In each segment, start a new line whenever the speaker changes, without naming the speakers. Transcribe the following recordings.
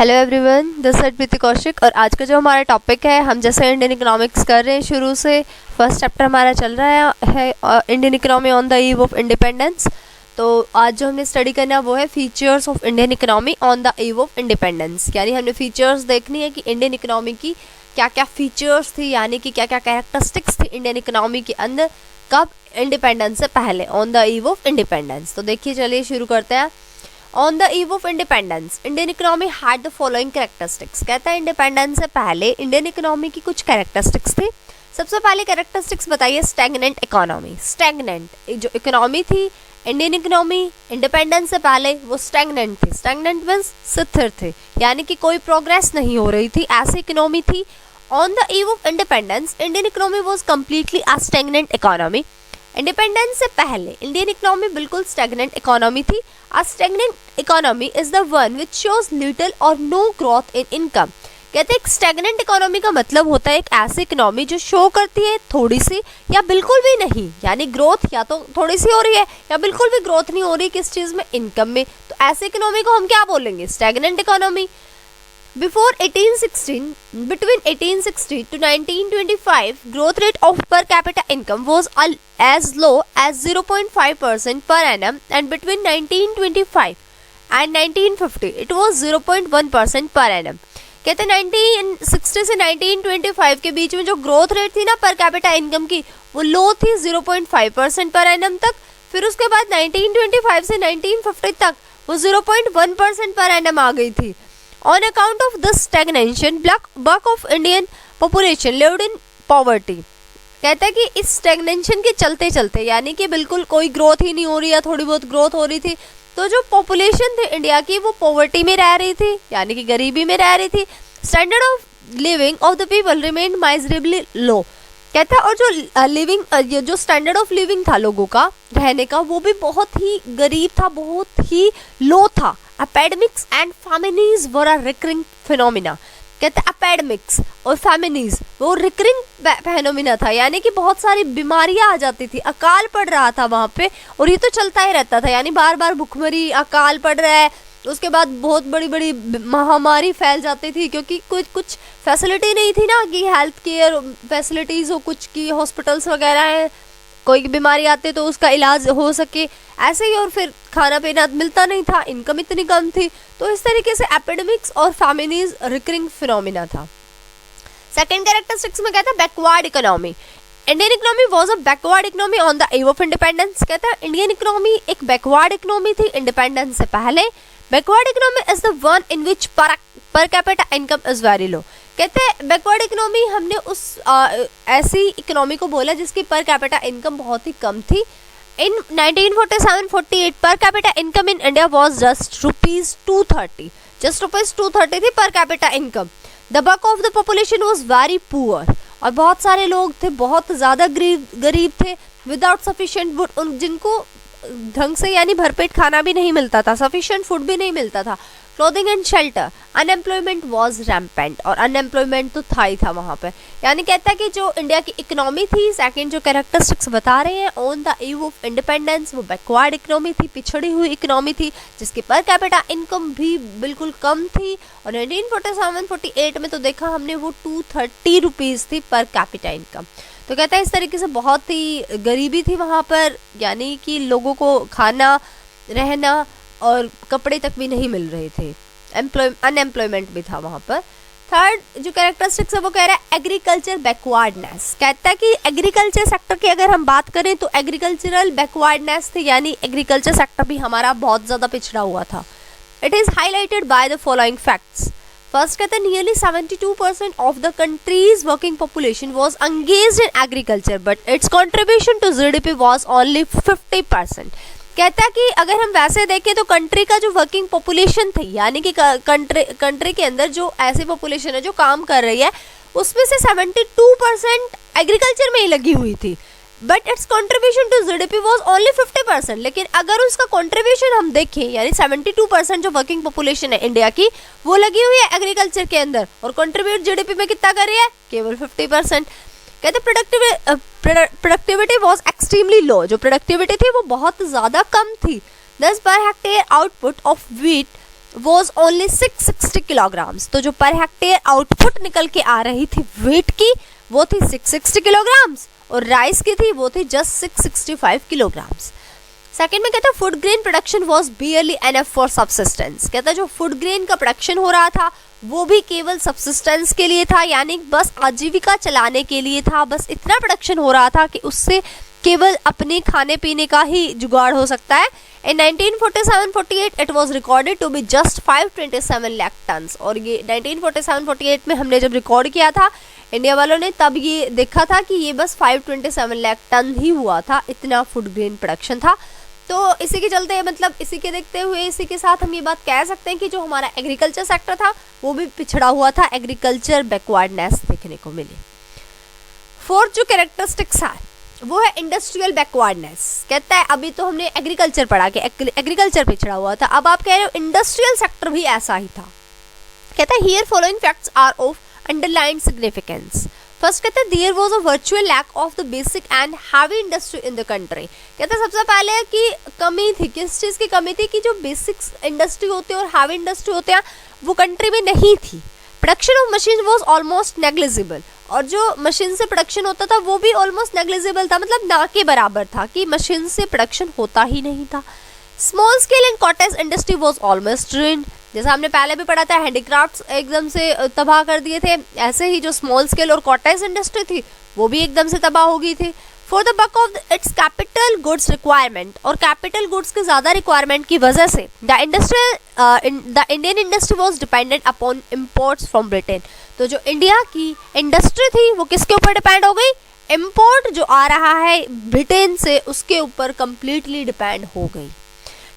Hello everyone, this is प्रीति कौशिक। और आज का जो हमारा टॉपिक है, हम जैसे इंडियन इकोनॉमिक्स कर रहे हैं शुरू से, फर्स्ट चैप्टर हमारा चल रहा है Indian economy on the eve of independence. तो आज जो हमने स्टडी करना है वो है features of Indian economy on the eve of independence. यानी हमने फीचर्स देखनी है कि इंडियन इकोनॉमी की क्या क्या फीचर्स थी, यानी कि क्या क्या कैरेक्टरिस्टिक्स थी इंडियन इकोनॉमी के अंदर कब इंडिपेंडेंस से पहले, on the eve of independence. तो देखिए, चलिए शुरू करते हैं। On the eve of independence Indian economy had the following characteristics. कहता है इंडिपेंडेंस से पहले इंडियन इकोनॉमी की कुछ कैरेक्टरिस्टिक्स थी। सबसे पहले कैरेक्टरिस्टिक्स बताइए, स्टैग्नेंट इकोनॉमी। स्टैग्नेंट जो इकोनॉमी थी इंडियन इकोनॉमी इंडिपेंडेंस से पहले, वो स्टैग्नेंट थी। स्टैग्नेंट मींस स्थिर थे, यानी कि कोई प्रोग्रेस नहीं हो रही थी, ऐसी इकोनॉमी थी। On the eve of independence Indian economy was completely a stagnant economy. Independence से पहले इंडियन इकोनॉमी बिल्कुल स्टैग्नेंट इकोनॉमी थी। A stagnant economy is the one which shows little or no growth in income। कहते हैं एक stagnant economy का मतलब होता है एक ऐसी इकोनॉमी जो शो करती है थोड़ी सी या बिल्कुल भी नहीं, यानी ग्रोथ या तो थोड़ी सी हो रही है या बिल्कुल भी ग्रोथ नहीं हो रही किस चीज में, इनकम में। तो ऐसी इकोनॉमी को हम क्या बोलेंगे, stagnant economy. Before 1816, between 1860 to 1925, growth rate of per capita income was as low as 0.5% per annum, and between 1925 and 1950, it was 0.1% per annum। कहते हैं 1960 से 1925 के बीच में जो ग्रोथ रेट थी ना पर कैपिटा इनकम की, वो लो थी 0.5% पर एनम तक। फिर उसके बाद 1925 से 1950 तक वो 0.1% पर एनम आ गई थी। On account of this stagnation, bulk of Indian population lived in poverty। कहता है कि इस स्टैग्नेशन के चलते चलते, यानी कि बिल्कुल कोई ग्रोथ ही नहीं हो रही है, थोड़ी बहुत ग्रोथ हो रही थी, तो जो पॉपुलेशन थी इंडिया की वो पॉवर्टी में रह रही थी, यानी कि गरीबी में रह रही थी। Standard of living of the people remained miserably low. कहता है और जो स्टैंडर्ड ऑफ लिविंग था लोगों का रहने का, वो भी बहुत ही गरीब था, बहुत ही लो था। Epidemics and famines were a recurring phenomena. कहते हैं एपेडेमिक्स और फैमिनीज वो रिकरिंग फिनोमिना था, यानी कि बहुत सारी बीमारियां आ जाती थी, अकाल पड़ रहा था वहां पे, और ये तो चलता ही रहता था, यानी बार बार भुखमरी, अकाल पड़ रहा है, उसके बाद बहुत बड़ी बड़ी महामारी फैल जाती थी, क्योंकि कुछ फैसिलिटी नहीं थी ना कि हेल्थ केयर फैसिलिटीज हो, कुछ की हॉस्पिटल्स वगैरह हैं, कोई बीमारी आती तो उसका इलाज हो सके ऐसे ही, और फिर खाना पीना मिलता नहीं था, इनकम इतनी कम थी। तो इस तरीके से एपिडेमिक्स और फैमिनीज रिकरिंग फिनोमिना था। सेकंड कैरेक्टरिस्टिक्स में कहता है backward economy. Indian economy was a backward economy on the eve of independence. कहता है इंडियन इकोनॉमी एक बैकवर्ड इकोनॉमी थी इंडिपेंडेंस से पहले। Backward economy is the one in which per capita income is very low. कहते हैं backward economy हमने उस ऐसी इकोनॉमी को बोला जिसकी पर कैपिटा इनकम बहुत ही कम थी। इन 1947-48 per capita income in India was just ₹230। Just ₹230 थी per capita income. The bulk of the population was very poor. और बहुत सारे लोग थे, बहुत ज़्यादा गरीब थे, विदाउट सफिशिएंट फूड, जिनको ढंग से यानी भरपेट खाना भी नहीं मिलता था, सफिशिएंट फूड भी नहीं मिलता था। Clothing and shelter, unemployment was rampant. और अनएम्प्लॉयमेंट तो था ही था वहाँ पे। यानी कहता है कि जो इंडिया की इकोनॉमी थी, सेकंड जो कैरेक्टरिस्टिक्स बता रहे हैं on the eve of independence, वो बैकवर्ड इकोनॉमी थी, पिछड़ी हुई इकोनॉमी थी, जिसकी पर कैपिटा इनकम भी बिल्कुल कम थी। और 1947-48 में तो देखा हमने वो ₹230 थी पर कैपिटा इनकम। तो कहता है इस तरीके से बहुत ही गरीबी थी वहाँ पर, यानी कि लोगों को खाना, रहना और कपड़े तक भी नहीं मिल रहे थे, अनएम्प्लॉयमेंट भी था वहाँ पर। थर्ड जो कैरेक्टरिस्टिक्स है वो कह रहा है एग्रीकल्चर बैकवर्डनेस। कहता है कि एग्रीकल्चर सेक्टर की अगर हम बात करें तो एग्रीकल्चरल बैकवर्डनेस थी, यानी एग्रीकल्चर सेक्टर भी हमारा बहुत ज़्यादा पिछड़ा हुआ था। It is highlighted by the following facts. First कहते हैं nearly 72% of the country's working population was engaged in agriculture, but its contribution to GDP was only 50%। कहता है कि अगर हम वैसे देखें तो कंट्री का जो वर्किंग पॉपुलेशन थी, यानी कि कंट्री के अंदर जो ऐसी पॉपुलेशन है जो काम कर रही है, उसमें से 72% एग्रीकल्चर में ही लगी हुई थी, but its contribution to GDP was only 50%। लेकिन अगर उसका कंट्रीब्यूशन हम देखें, यानी 72% जो वर्किंग पॉपुलेशन है इंडिया की, वो लगी हुई है एग्रीकल्चर के अंदर, और कंट्रीब्यूट जीडीपी में कितना कर रही है, केवल 50%। कहते प्रोडक्टिविटी वाज एक्सट्रीमली लो। जो प्रोडक्टिविटी थी वो बहुत ज़्यादा कम थी। 10 per hectare output of wheat was only 660 kilograms. तो जो पर हेक्टेयर आउटपुट निकल के आ रही थी वेट की वो थी 660 किलोग्राम्स और राइस की थी वो थी जस्ट 665 किलोग्राम्स। सेकेंड में कहता है food grain production was barely enough for subsistence. कहता है जो फूड ग्रेन का प्रोडक्शन हो रहा था वो भी केवल सबसिस्टेंस के लिए था, यानी बस आजीविका चलाने के लिए था। बस इतना प्रोडक्शन हो रहा था कि उससे केवल अपने खाने पीने का ही जुगाड़ हो सकता है। In 1947-48 it was recorded to be just 527 lakh tons. और ये 1947-48 में हमने जब रिकॉर्ड किया था इंडिया वालों ने, तब ये देखा था कि ये बस 527 लाख टन ही हुआ था, इतना फूड ग्रेन प्रोडक्शन था। तो इसी के चलते मतलब इसी के देखते हुए इसी के साथ हम ये बात कह सकते हैं कि जो हमारा एग्रीकल्चर सेक्टर था वो भी पिछड़ा हुआ था, एग्रीकल्चर बैकवर्डनेस देखने को मिली। फोर्थ जो कैरेक्टरिस्टिक्स है वो है इंडस्ट्रियल बैकवर्डनेस। कहता है अभी तो हमने एग्रीकल्चर पढ़ा कि एग्रीकल्चर पिछड़ा हुआ था, अब आप कह रहे हो इंडस्ट्रियल सेक्टर भी ऐसा ही था। कहता है here following facts are of underlined significance. First कहते हैं there was a virtual lack of the basic and heavy industry in the country. कहते हैं सबसे पहले कि कमी थी, किस चीज़ की कमी थी कि जो बेसिक इंडस्ट्री होते हैं और हैवी इंडस्ट्री होते हैं वो कंट्री में नहीं थी। Production of machine was almost negligible, और जो मशीन से प्रोडक्शन होता था वो भी ऑलमोस्ट नेग्लिजिबल था, मतलब ना के बराबर था कि मशीन से प्रोडक्शन होता ही नहीं था। Small scale and cottage industry was almost ruined. जैसा हमने पहले भी पढ़ा था हैंडीक्राफ्ट्स एकदम से तबाह कर दिए थे, ऐसे ही जो स्मॉल स्केल और कॉटेज इंडस्ट्री थी वो भी एकदम से तबाह हो गई थी। For the buck of its capital goods requirement, और कैपिटल गुड्स के ज़्यादा रिक्वायरमेंट की वजह से the Indian industry was dependent upon imports from Britain. तो जो इंडिया की इंडस्ट्री थी वो किसके ऊपर डिपेंड हो गई? इम्पोर्ट जो आ रहा है ब्रिटेन से उसके ऊपर कंप्लीटली डिपेंड हो गई।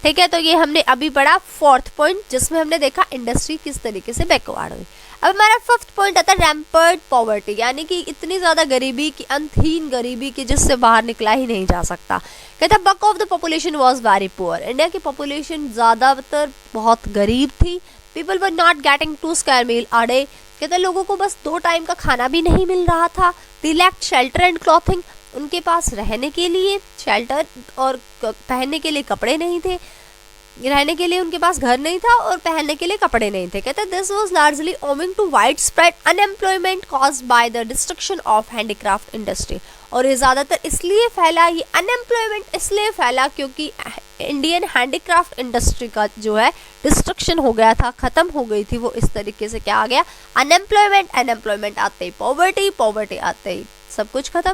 ठीक है, तो ये हमने अभी पढ़ा फोर्थ पॉइंट जिसमें हमने देखा इंडस्ट्री किस तरीके से बैकवर्ड हुई। अब हमारा फिफ्थ पॉइंट आता है रैम्पर्ड पॉवर्टी, यानी कि इतनी ज़्यादा गरीबी की, अंतहीन गरीबी की जिससे बाहर निकला ही नहीं जा सकता। कहता है bulk of the population was very poor. India की पॉपुलेशन ज़्यादातर बहुत गरीब थी। People were not getting 2 square meal a day. कहते हैं लोगों को बस 2 टाइम का खाना भी नहीं मिल रहा था। दे लैक्ड शेल्टर एंड क्लॉथिंग, उनके पास रहने के लिए शेल्टर और पहनने के लिए कपड़े नहीं थे, रहने के लिए उनके पास घर नहीं था और पहनने के लिए कपड़े नहीं थे। कहते हैं this was largely owing to wide spread unemployment caused by the destruction of handicraft industry. और ये ज़्यादातर इसलिए फैला, ये अनएम्प्लॉयमेंट इसलिए फैला क्योंकि इंडियन हैंडीक्राफ्ट इंडस्ट्री का जो है डिस्ट्रक्शन हो गया था, ख़त्म हो गई थी वो। इस तरीके से क्या आ गया? अनएम्प्लॉयमेंट, अनएम्प्लॉयमेंट आते ही पॉवर्टी, पॉवर्टी आते ही सब कुछ खत्म।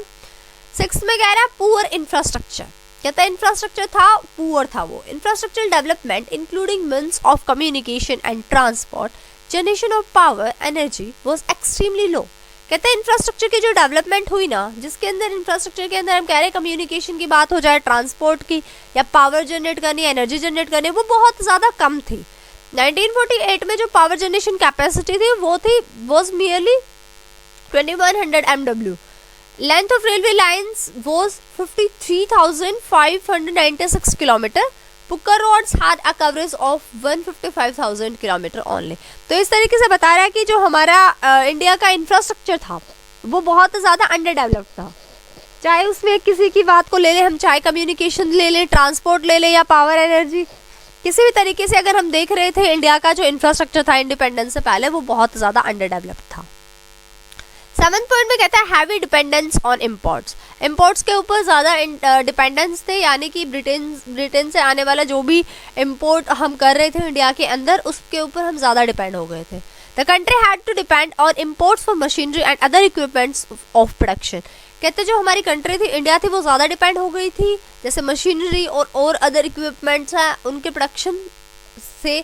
6 में कह रहा है पुअर इंफ्रास्ट्रक्चर। कहता है इंफ्रास्ट्रक्चर था, पुअर था वो। Infrastructure development including means of communication and transport, generation of power, energy was extremely low. कहते हैं इंफ्रास्ट्रक्चर की जो डेवलपमेंट हुई ना, जिसके अंदर इंफ्रास्ट्रक्चर के अंदर हम कह रहे हैं कम्युनिकेशन की बात हो जाए, ट्रांसपोर्ट की, या पावर जनरेट करनी, एनर्जी जनरेट करनी, वो बहुत ज़्यादा कम थी। 1948 में जो पावर जनरेशन कैपेसिटी थी वो थी was merely 2100 MW। Length of railway lines was 53,596 kilometer. Pukka roads had a coverage of 155,000 kilometer only. तो इस तरीके से बता रहा है कि जो हमारा इंडिया का इंफ्रास्ट्रक्चर था वो बहुत ज़्यादा अंडर डेवलप्ड था। चाहे उसमें किसी की बात को ले लें हम, चाहे कम्युनिकेशन ले लें, ट्रांसपोर्ट ले लें या पावर एनर्जी, किसी भी तरीके से अगर हम देख रहे थे इंडिया का जो इंफ्रास्ट्रक्चर था इंडिपेंडेंस से पहले वो बहुत ज़्यादा अंडर डेवलप्ड था। 7th पॉइंट में कहता है heavy dependence on imports. Imports के ऊपर ज़्यादा डिपेंडेंस थे, यानी कि ब्रिटेन से आने वाला जो भी इम्पोर्ट हम कर रहे थे इंडिया के अंदर उसके ऊपर हम ज़्यादा डिपेंड हो गए थे। The country had to depend on imports for machinery and other equipments of production. कहते जो हमारी कंट्री थी इंडिया थी वो ज़्यादा डिपेंड हो गई थी, जैसे मशीनरी और अदर इक्विपमेंट्स हैं उनके प्रोडक्शन से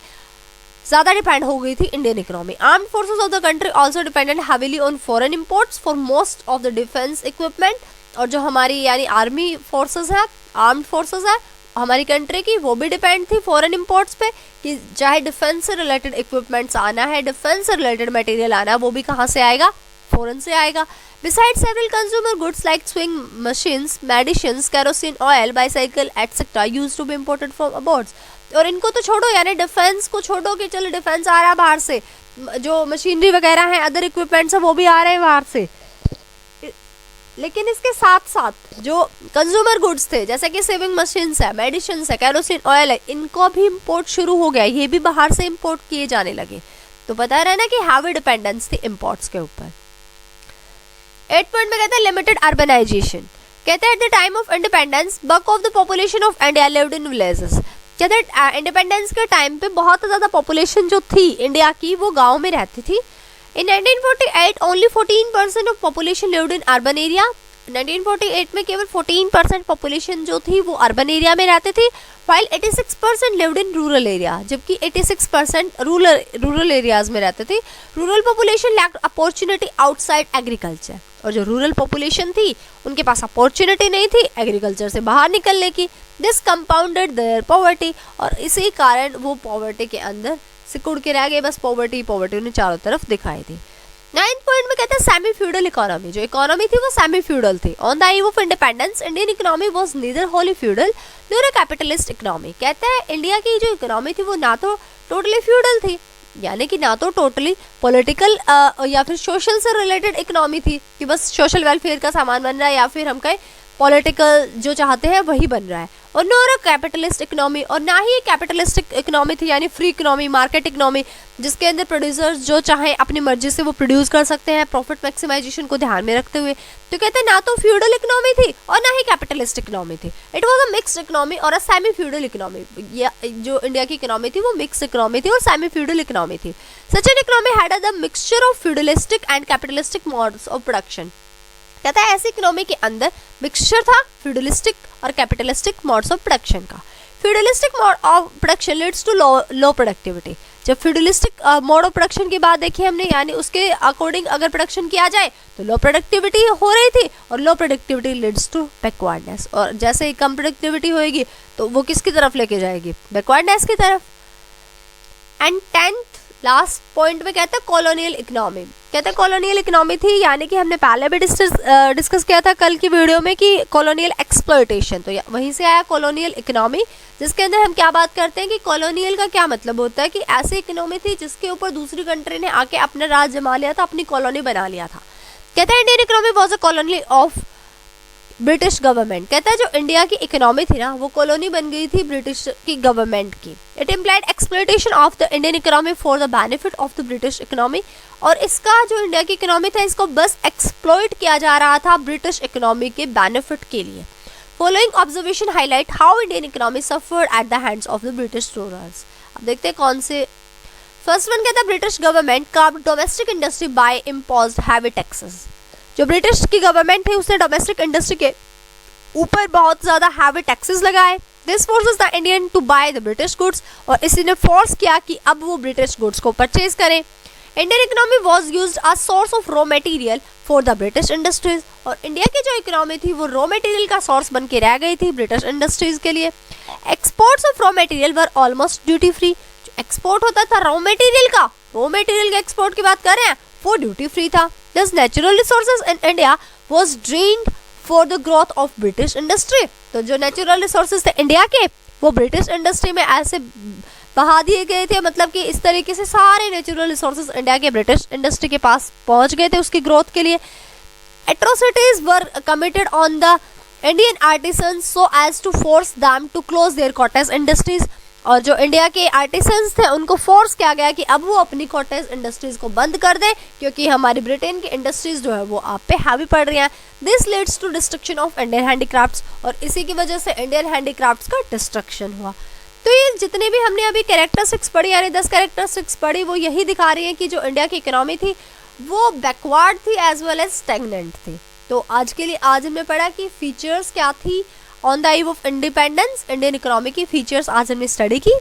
ज़्यादा डिपेंड हो गई थी Indian economy. Armed forces of the country also dependent heavily on foreign imports for most of the defence equipment. और जो हमारी यानी आर्मी फोर्सेस है, आर्म्ड फोर्सेस है हमारी कंट्री की, वो भी डिपेंड थी फॉरेन इंपोर्ट्स पे, कि चाहे डिफेंस से रिलेटेड इक्विपमेंट्स आना है, डिफेंस से रिलेटेड मटेरियल आना है, वो भी कहाँ से आएगा? फॉरेन से आएगा। Besides several consumer goods like sewing machines, medicines, kerosene oil, bicycle, etc. used to be imported from abroad. और इनको तो छोड़ो, यानी डिफेंस को छोड़ो कि चलो डिफेंस आ रहा है बाहर से, जो मशीनरी वगैरह हैं, अदर इक्विपमेंट्स हैं वो भी आ रहे हैं बाहर से। लेकिन इसके साथ साथ जो कंज्यूमर गुड्स थे जैसे कि सेविंग मशीन्स है, मेडिसिन है, केरोसिन ऑयल है, इनको भी इम्पोर्ट शुरू हो गया, ये भी बाहर से इम्पोर्ट किए जाने लगे। तो बता रहे ना कि हैवी डिपेंडेंस थी इम्पोर्ट्स के ऊपर। 8 पॉइंट में कहते हैं लिमिटेड अर्बनाइजेशन। कहते हैं at the time of independence bulk of the population of India lived in villages. कहते हैं इंडिपेंडेंस के टाइम पे बहुत ज़्यादा पॉपुलेशन जो थी इंडिया की वो गाँव में रहती थी। In 1948 only 14% of population lived in urban area। 1948 में केवल 14% पॉपुलेशन जो थी वो अर्बन एरिया में रहते थे, while 86% lived in rural area, जबकि 86% रूरल एरियाज में रहते थे। Rural population lacked opportunity outside agriculture, और जो रूरल पॉपुलेशन थी उनके पास अपॉर्चुनिटी नहीं थी एग्रीकल्चर से बाहर निकलने की। दिस कंपाउंडेड देयर पॉवर्टी, और इसी कारण वो पॉवर्टी के अंदर सिकुड़ के रह गए, बस पॉवर्टी उन्हें चारों तरफ दिखाई दी। 9th पॉइंट में कहते हैं सेमी फ्यूडल इकोनॉमी। जो इकोनॉमी थी वो सेमी फ्यूडल थी। On the eve of independence Indian economy was neither Holi feudal nor a capitalist economy. कहते हैं इंडिया की जो इकोनॉमी थी वो ना तो टोटली फ्यूडल थी, यानी कि ना तो टोटली पॉलिटिकल या फिर सोशल से रिलेटेड इकोनॉमी थी कि बस सोशल वेलफेयर का सामान बन रहा है या फिर हम कहें पॉलिटिकल जो चाहते हैं वही बन रहा है, और नॉर अ कैपिटलिस्ट इकोनॉमी, और ना ही कैपिटलिस्टिक इकोनॉमी थी यानी फ्री इकोनॉमी, मार्केट इकोनॉमी, जिसके अंदर प्रोड्यूसर्स जो चाहे अपनी मर्जी से वो प्रोड्यूस कर सकते हैं प्रॉफिट मैक्सिमाइजेशन को ध्यान में रखते हुए। तो कहते हैं ना तो फ्यूडल इकोनॉमी थी और ना ही कैपिटलिस्ट इकोनॉमी थी। It was a mixed economy और अ सेमी फ्यूडल इकोनॉमी। जो इंडिया की इकोनॉमी थी वो मिक्स्ड इकोनॉमी थी और सेमी फ्यूडल इकोनॉमी थी। Such an economy had the mixture of feudalistic and capitalistic modes of production. कहता है ऐसी इकोनॉमी के अंदर मिक्सचर था फ्यूडलिस्टिक और कैपिटलिस्टिक मोड्स ऑफ प्रोडक्शन का। Feudalistic mode of production leads to low productivity. जब फ्यूडलिस्टिक मोड ऑफ प्रोडक्शन की बात देखी हमने, यानी उसके अकॉर्डिंग अगर प्रोडक्शन किया जाए तो लो प्रोडक्टिविटी हो रही थी, और low productivity leads to backwardness, और जैसे ही कम प्रोडक्टिविटी होएगी तो वो किसकी तरफ लेके जाएगी, बैकवर्डनेस की तरफ। एंड 10th लास्ट पॉइंट में कहते हैं कॉलोनियल इकोनॉमी। कहते हैं कॉलोनियल इकोनॉमी थी, यानी कि हमने पहले भी डिस्कस किया था कल की वीडियो में कि कॉलोनियल एक्सप्लॉयटेशन, तो वहीं से आया कॉलोनियल इकोनॉमी, जिसके अंदर हम क्या बात करते हैं कि कॉलोनियल का क्या मतलब होता है कि ऐसी इकोनॉमी थी जिसके ऊपर दूसरी कंट्री ने आके अपना राज जमा लिया था, अपनी कॉलोनी बना लिया था। कहते हैं Indian economy was a colony of British government. कहता है जो इंडिया की इकोनॉमी थी ना वो कॉलोनी बन गई थी ब्रिटिश की गवर्नमेंट की। It implied exploitation of the Indian economy for the benefit of the British economy, और इसका जो इंडिया की इकोनॉमी था इसको बस एक्सप्लॉइट किया जा रहा था ब्रिटिश इकोनॉमी के बेनिफिट के लिए। Following observation highlight how Indian economy suffered at the hands of the British rulers. अब देखते हैं कौन से। फर्स्ट वन कहता है British government curbed domestic industry by imposed heavy taxes. जो ब्रिटिश की गवर्नमेंट थी उसने डोमेस्टिक इंडस्ट्री के ऊपर बहुत ज्यादा हैवी टैक्सेस लगाए। This forces the Indian to buy the British goods, और इसी ने फोर्स किया कि अब वो ब्रिटिश गुड्स को परचेज करें। Indian economy was used as source of raw material for the British industries, और इंडिया की जो इकोनॉमी थी वो रॉ मटेरियल का सोर्स बन के रह गई थी ब्रिटिश इंडस्ट्रीज के लिए। Exports of raw material were almost duty free. जो एक्सपोर्ट होता था रॉ मटेरियल के एक्सपोर्ट की बात कर रहे हैं वो ड्यूटी फ्री था। Thus natural resources in India was drained for the growth of British industry। तो जो नेचुरल रिसोर्सेज थे इंडिया के वो ब्रिटिश इंडस्ट्री में ऐसे बहा दिए गए थे, मतलब कि इस तरीके से सारे नेचुरल रिसोर्सेज इंडिया के ब्रिटिश इंडस्ट्री के पास पहुंच गए थे उसकी ग्रोथ के लिए। Atrocities were committed on the Indian artisans so as to force them to close their cottage industries। और जो इंडिया के आर्टिसंस थे उनको फोर्स किया गया कि अब वो अपनी कॉटेज इंडस्ट्रीज को बंद कर दें, क्योंकि हमारी ब्रिटेन की इंडस्ट्रीज जो है वो आप पे हावी पड़ रही हैं। This leads to destruction of Indian handicrafts, और इसी की वजह से इंडियन हैंडीक्राफ्ट्स का डिस्ट्रक्शन हुआ। तो ये जितने भी हमने अभी कैरेक्टरिस्टिक्स पढ़ी, यानी 10 कैरेक्टरिस्टिक्स पढ़ी, वो यही दिखा रही है कि जो इंडिया की इकोनॉमी थी वो बैकवर्ड थी एज वेल एज स्टैग्नेंट थी। तो आज के लिए आज हमने पढ़ा कि फीचर्स क्या थी on the eve of independence, Indian economy की फीचर्स आज हमने स्टडी की।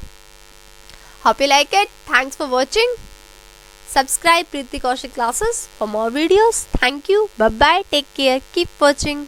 Hope you like it. Thanks for watching. Subscribe Preeti Kaushik classes for more videos. Thank you. Bye bye. Take care. Keep watching.